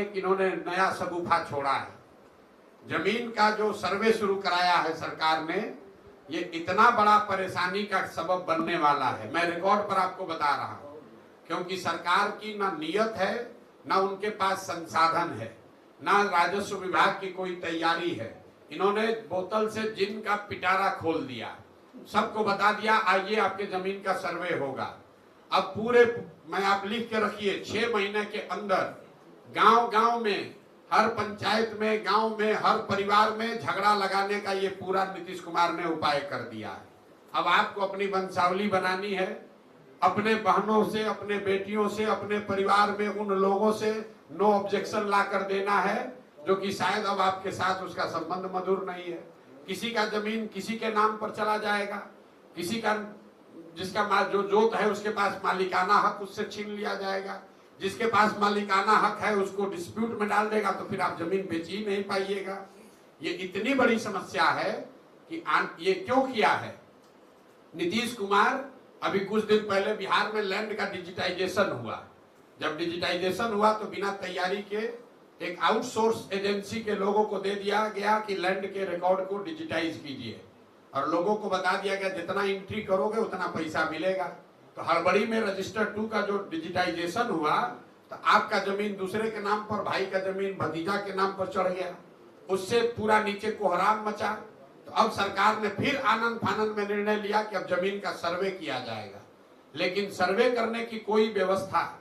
एक इन्होंने नया शगुफा छोड़ा है। जमीन का जो सर्वे शुरू कराया है सरकार ने, ये इतना बड़ा परेशानी का सबब बनने वाला है। मैं रिकॉर्ड पर आपको बता रहा हूं, क्योंकि सरकार की ना नियत है, ना उनके पास संसाधन है, ना राजस्व विभाग की कोई तैयारी है। इन्होंने बोतल से जिन का पिटारा खोल दिया, सबको बता दिया आइए आपके जमीन का सर्वे होगा। अब पूरे मैं आप लिख के रखिए 6 महीने के अंदर गांव-गांव में, हर पंचायत में, गांव में, हर परिवार में झगड़ा लगाने का ये पूरा नीतीश कुमार ने उपाय कर दिया है। अब आपको अपनी वंशावली बनानी है, अपने बहनों से, अपने बेटियों से, अपने परिवार में उन लोगों से नो ऑब्जेक्शन ला कर देना है जो कि शायद अब आपके साथ उसका संबंध मधुर नहीं है। किसी का जमीन किसी के नाम पर चला जाएगा, किसी का जिसका जो जोत है उसके पास मालिकाना हक उससे छीन लिया जाएगा, जिसके पास मालिकाना हक है उसको डिस्प्यूट में डाल देगा, तो फिर आप जमीन बेच ही नहीं पाइएगा। ये इतनी बड़ी समस्या है कि ये क्यों किया है नीतीश कुमार। अभी कुछ दिन पहले बिहार में लैंड का डिजिटाइजेशन हुआ। जब डिजिटाइजेशन हुआ तो बिना तैयारी के एक आउटसोर्स एजेंसी के लोगों को दे दिया गया कि लैंड के रिकॉर्ड को डिजिटाइज कीजिए, और लोगों को बता दिया गया जितना एंट्री करोगे उतना पैसा मिलेगा। तो हड़बड़ी में रजिस्टर 2 का जो डिजिटाइजेशन हुआ तो आपका जमीन दूसरे के नाम पर, भाई का जमीन भतीजा के नाम पर चढ़ गया, उससे पूरा नीचे कोहराम मचा। तो अब सरकार ने फिर आनंद फानंद में निर्णय लिया कि अब जमीन का सर्वे किया जाएगा, लेकिन सर्वे करने की कोई व्यवस्था,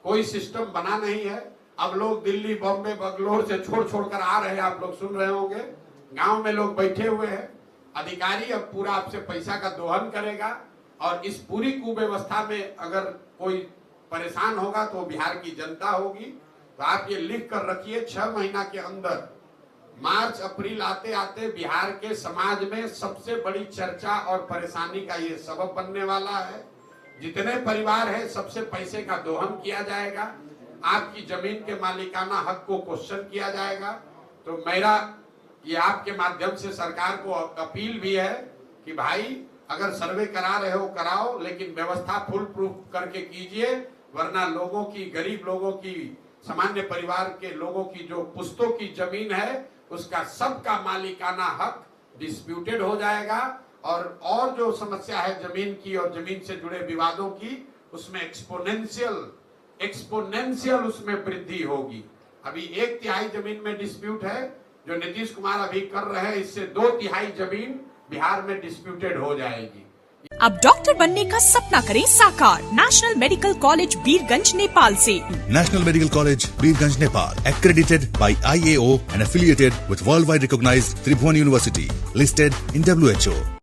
कोई सिस्टम बना नहीं है। अब लोग दिल्ली, बॉम्बे, बंगलोर से छोड़ कर आ रहे हैं, आप लोग सुन रहे होंगे, गांव में लोग बैठे हुए हैं। अधिकारी अब पूरा आपसे पैसा का दोहन करेगा, और इस पूरी कुव्यवस्था में अगर कोई परेशान होगा तो बिहार की जनता होगी। तो आप ये लिख कर रखिए 6 महीना के अंदर, मार्च अप्रैल आते आते बिहार के समाज में सबसे बड़ी चर्चा और परेशानी का ये सबब बनने वाला है। जितने परिवार है सबसे पैसे का दोहन किया जाएगा, आपकी जमीन के मालिकाना हक को क्वेश्चन किया जाएगा। तो मेरा ये आपके माध्यम से सरकार को अपील भी है कि भाई अगर सर्वे करा रहे हो कराओ, लेकिन व्यवस्था फुल प्रूफ करके कीजिए, वरना लोगों की, गरीब लोगों की, सामान्य परिवार के लोगों की जो पुश्तों की जमीन है उसका सबका मालिकाना हक डिस्प्यूटेड हो जाएगा, और जो समस्या है जमीन की और जमीन से जुड़े विवादों की, उसमें एक्सपोनेंशियल उसमें वृद्धि होगी। अभी 1/3 जमीन में डिस्प्यूट है, जो नीतीश कुमार अभी कर रहे हैं, इससे 2/3 जमीन बिहार में डिस्प्यूटेड हो जाएगी। अब डॉक्टर बनने का सपना करें साकार national medical college Birgunj Nepal से। National Medical College, Birganj, Nepal, accredited by IAO and affiliated with worldwide recognized Tribhuvan University, listed in WHO.